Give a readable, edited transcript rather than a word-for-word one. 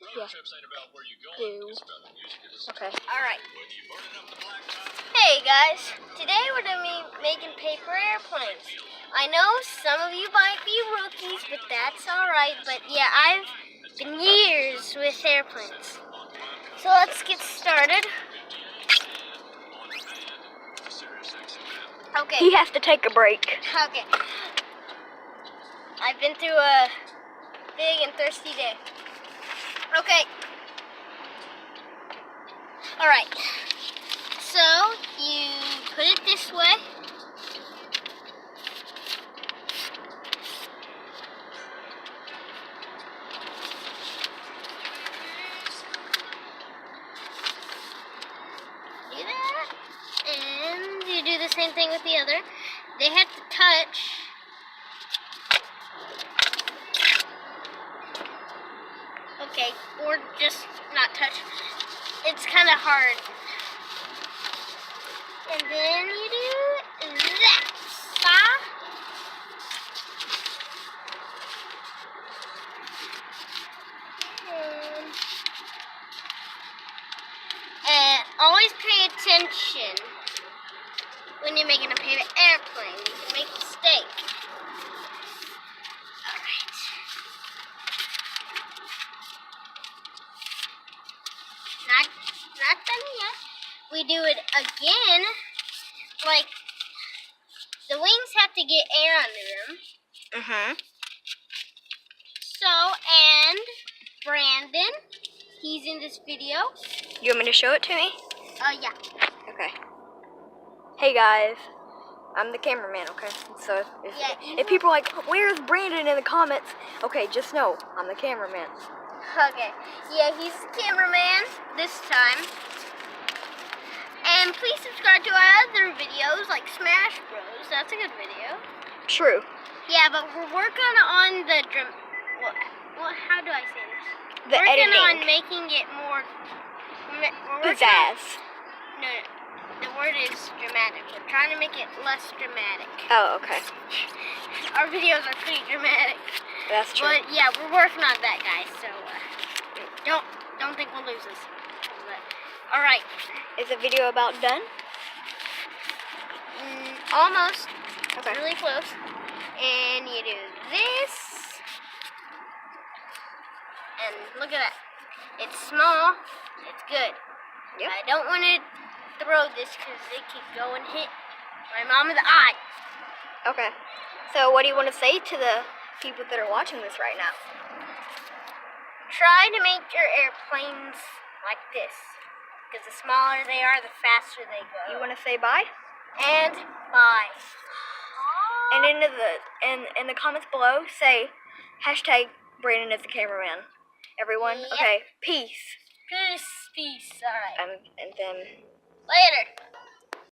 Yeah. Okay. Alright. Hey guys, today we're going to be making paper airplanes. I know some of you might be rookies, but that's alright. But yeah, I've been years with airplanes. So let's get started. Okay. He has to take a break. Okay. I've been through a big and thirsty day. Okay. Alright. So, you put it this way. Do that. And you do the same thing with the other. They have to touch. Okay, or just not touch. It's kind of hard. And then you do that. And always pay attention when you're making a paper airplane. You can make a mistake. Alright. Not done yet. We do it again. Like, the wings have to get air under them. So, and Brandon, he's in this video. You want me to show it to me? Yeah. Okay. Hey guys, I'm the cameraman, okay? So if people are like, where's Brandon in the comments? Okay, just know, I'm the cameraman. Okay. Yeah, he's the cameraman this time. And please subscribe to our other videos, like Smash Bros. That's a good video. True. Yeah, but we're working on the how do I say this? The working editing. on making it more. Pizzazz. No, the word is dramatic. We're trying to make it less dramatic. Oh, okay. Our videos are pretty dramatic. That's true. But yeah, we're working on that, guys. So don't think we'll lose this. All right. Is the video about done? Almost. Okay. It's really close. And you do this. And look at that. It's small. It's good. Yep. I don't want to throw this because it could go and hit my mom in the eye. Okay. So what do you want to say to the people that are watching this right now? Try to make your airplanes like this. Because the smaller they are, the faster they go. You want to say bye? And bye. And in the comments below, say hashtag Brandon is the cameraman. Everyone, Yep. okay, peace. Peace. All right. And then Later.